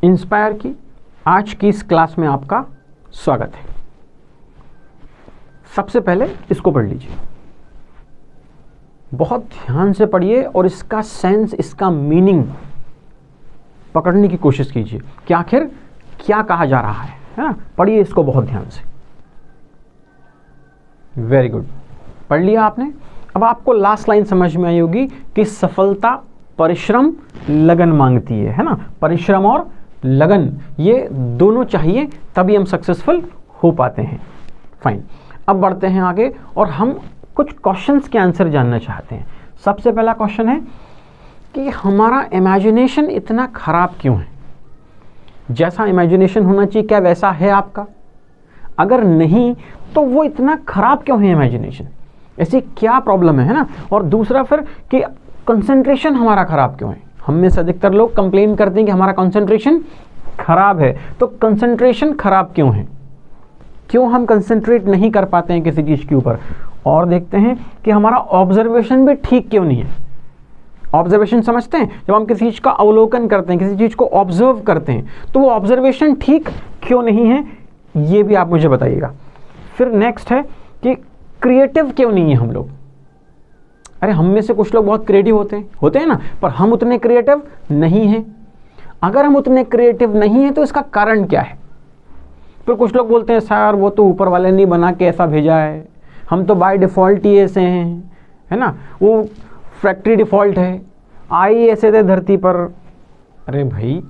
Inspire की आज की इस क्लास में आपका स्वागत है। सबसे पहले इसको पढ़ लीजिए, बहुत ध्यान से पढ़िए और इसका सेंस, इसका मीनिंग पकड़ने की कोशिश कीजिए कि आखिर क्या कहा जा रहा है ना। पढ़िए इसको बहुत ध्यान से। वेरी गुड, पढ़ लिया आपने। अब आपको लास्ट लाइन समझ में आई होगी कि सफलता परिश्रम लगन मांगती है ना। परिश्रम और लगन ये दोनों चाहिए, तभी हम सक्सेसफुल हो पाते हैं। फाइन, अब बढ़ते हैं आगे और हम कुछ क्वेश्चंस के आंसर जानना चाहते हैं। सबसे पहला क्वेश्चन है कि हमारा इमेजिनेशन इतना खराब क्यों है? जैसा इमेजिनेशन होना चाहिए क्या वैसा है आपका? अगर नहीं तो वो इतना खराब क्यों है इमेजिनेशन? ऐसी क्या प्रॉब्लम है ना। और दूसरा फिर कि कंसंट्रेशन हमारा खराब क्यों है? हम में से अधिकतर लोग कंप्लेन करते हैं कि हमारा कंसंट्रेशन खराब है। तो कंसंट्रेशन खराब क्यों है? क्यों हम कंसंट्रेट नहीं कर पाते हैं किसी चीज़ के ऊपर? और देखते हैं कि हमारा ऑब्जर्वेशन भी ठीक क्यों नहीं है। ऑब्जर्वेशन समझते हैं, जब हम किसी चीज़ का अवलोकन करते हैं, किसी चीज़ को ऑब्जर्व करते हैं, तो वो ऑब्जर्वेशन ठीक क्यों नहीं है, ये भी आप मुझे बताइएगा। फिर नेक्स्ट है कि क्रिएटिव क्यों नहीं है हम लोग? अरे हम में से कुछ लोग बहुत क्रिएटिव होते हैं ना, पर हम उतने क्रिएटिव नहीं हैं। अगर हम उतने क्रिएटिव नहीं हैं तो इसका कारण क्या है? फिर कुछ लोग बोलते हैं सर वो तो ऊपर वाले ने बना के ऐसा भेजा है, हम तो बाय डिफ़ॉल्ट ही ऐसे हैं, है ना, वो फैक्ट्री डिफ़ॉल्ट है, आए ऐसे थे धरती पर। अरे भाई,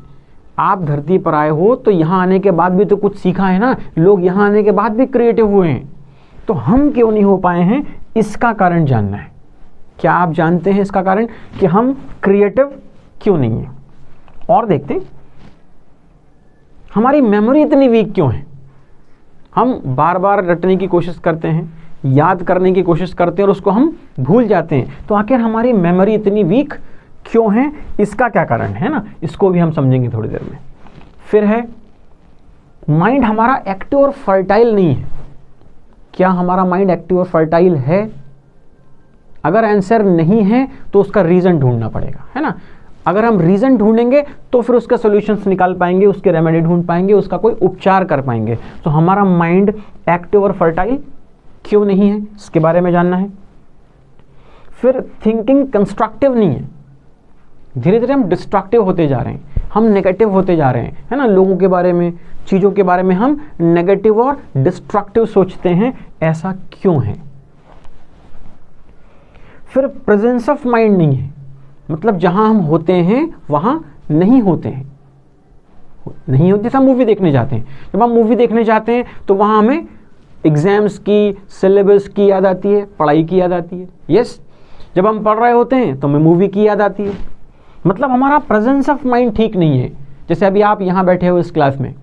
आप धरती पर आए हो तो यहाँ आने के बाद भी तो कुछ सीखा है ना। लोग यहाँ आने के बाद भी क्रिएटिव हुए हैं, तो हम क्यों नहीं हो पाए हैं, इसका कारण जानना है। क्या आप जानते हैं इसका कारण कि हम क्रिएटिव क्यों नहीं हैं? और देखते हैं हमारी मेमोरी इतनी वीक क्यों है। हम बार बार रटने की कोशिश करते हैं, याद करने की कोशिश करते हैं और उसको हम भूल जाते हैं। तो आखिर हमारी मेमोरी इतनी वीक क्यों है, इसका क्या कारण है ना, इसको भी हम समझेंगे थोड़ी देर में। फिर है माइंड हमारा एक्टिव और फर्टाइल नहीं है। क्या हमारा माइंड एक्टिव और फर्टाइल है? अगर आंसर नहीं है तो उसका रीज़न ढूंढना पड़ेगा, है ना। अगर हम रीज़न ढूंढेंगे तो फिर उसके सॉल्यूशंस निकाल पाएंगे, उसके रेमेडी ढूंढ पाएंगे, उसका कोई उपचार कर पाएंगे। तो हमारा माइंड एक्टिव और फर्टाइल क्यों नहीं है, इसके बारे में जानना है। फिर थिंकिंग कंस्ट्रक्टिव नहीं है। धीरे धीरे हम डिस्ट्रक्टिव होते जा रहे हैं, हम नेगेटिव होते जा रहे हैं, है ना। लोगों के बारे में, चीज़ों के बारे में हम नेगेटिव और डिस्ट्रक्टिव सोचते हैं, ऐसा क्यों है। फिर प्रेजेंस ऑफ माइंड नहीं है, मतलब जहां हम होते हैं वहां नहीं होते हैं, नहीं होते। जैसे हम मूवी देखने जाते हैं, जब हम मूवी देखने जाते हैं तो वहां हमें एग्जाम्स की, सिलेबस की याद आती है, पढ़ाई की याद आती है। यस, जब हम पढ़ रहे होते हैं तो हमें मूवी की याद आती है। मतलब हमारा प्रेजेंस ऑफ माइंड ठीक नहीं है। जैसे अभी आप यहाँ बैठे हो इस क्लास में,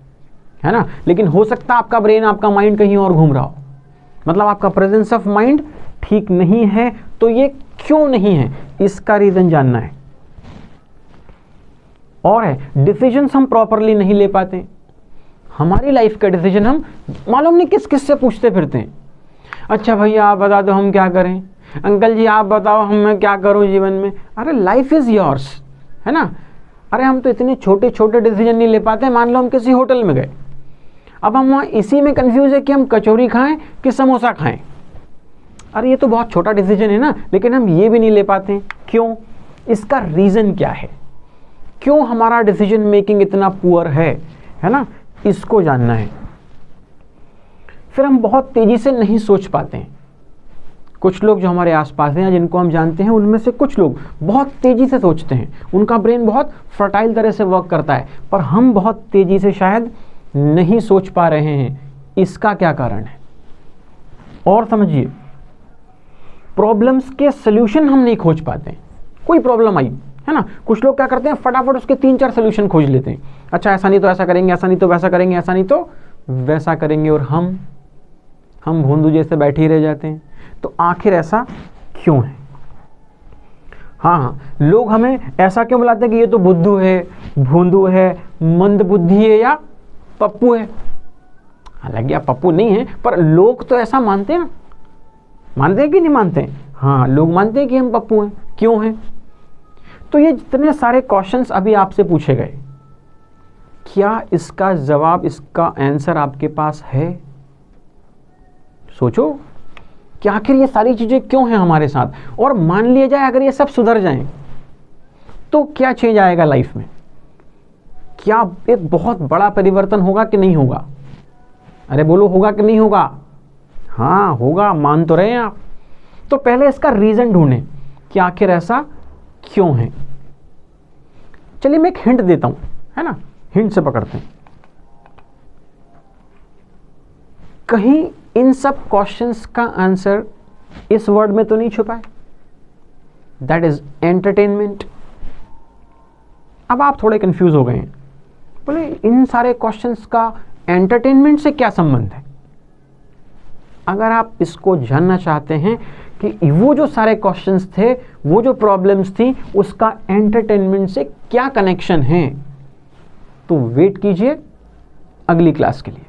है ना, लेकिन हो सकता है आपका ब्रेन, आपका माइंड कहीं और घूम रहा हो। मतलब आपका प्रेजेंस ऑफ माइंड ठीक नहीं है। तो ये क्यों नहीं है, इसका रीजन जानना है। और है डिसीजंस हम प्रॉपरली नहीं ले पाते। हमारी लाइफ का डिसीजन हम मालूम नहीं किस किस से पूछते फिरते हैं। अच्छा भैया आप बता दो हम क्या करें, अंकल जी आप बताओ हम क्या करूं जीवन में। अरे लाइफ इज योर्स, है ना। अरे हम तो इतने छोटे छोटे डिसीजन नहीं ले पाते। मान लो हम किसी होटल में गए, अब हम वहाँ इसी में कंफ्यूज है कि हम कचौरी खाएं कि समोसा खाएं। अरे ये तो बहुत छोटा डिसीजन है ना, लेकिन हम ये भी नहीं ले पाते। क्यों? इसका रीज़न क्या है? क्यों हमारा डिसीजन मेकिंग इतना पुअर है ना, इसको जानना है। फिर हम बहुत तेज़ी से नहीं सोच पाते हैं। कुछ लोग जो हमारे आसपास हैं, जिनको हम जानते हैं, उनमें से कुछ लोग बहुत तेज़ी से सोचते हैं, उनका ब्रेन बहुत फर्टाइल तरह से वर्क करता है, पर हम बहुत तेज़ी से शायद नहीं सोच पा रहे हैं। इसका क्या कारण है? और समझिए, प्रॉब्लम्स के सल्यूशन हम नहीं खोज पाते हैं। कोई प्रॉब्लम आई, है ना, कुछ लोग क्या करते हैं, फटाफट उसके 3-4 सल्यूशन खोज लेते हैं। अच्छा ऐसा नहीं तो ऐसा करेंगे, ऐसा नहीं तो वैसा करेंगे, ऐसा नहीं तो वैसा करेंगे, और हम भोंदू जैसे बैठे ही रह जाते हैं। तो आखिर ऐसा क्यों है? हाँ, लोग हमें ऐसा क्यों बुलाते हैं कि ये तो बुद्धू है, भोंदू है, मंद बुद्धि है या पप्पू है। हालांकि आप पप्पू नहीं है, पर लोग तो ऐसा मानते हैं ना। मानते हैं कि नहीं मानते हैं? हाँ, लोग मानते हैं कि हम पप्पू हैं। क्यों हैं? तो ये जितने सारे क्वेश्चंस अभी आपसे पूछे गए, क्या इसका जवाब, इसका आंसर आपके पास है? सोचो कि आखिर ये सारी चीजें क्यों हैं हमारे साथ, और मान लिया जाए अगर ये सब सुधर जाएं तो क्या चेंज आएगा लाइफ में? क्या एक बहुत बड़ा परिवर्तन होगा कि नहीं होगा? अरे बोलो, होगा कि नहीं होगा? हाँ होगा, मान तो रहे हैं आप। तो पहले इसका रीजन ढूंढें कि आखिर ऐसा क्यों है। चलिए मैं एक हिंट देता हूं, है ना, हिंट से पकड़ते हैं। कहीं इन सब क्वेश्चंस का आंसर इस वर्ड में तो नहीं छुपा है, दैट इज एंटरटेनमेंट। अब आप थोड़े कंफ्यूज हो गए हैं, बोले इन सारे क्वेश्चंस का एंटरटेनमेंट से क्या संबंध है? अगर आप इसको जानना चाहते हैं कि वो जो सारे क्वेश्चंस थे, वो जो प्रॉब्लम्स थी, उसका एंटरटेनमेंट से क्या कनेक्शन है, तो वेट कीजिए अगली क्लास के लिए।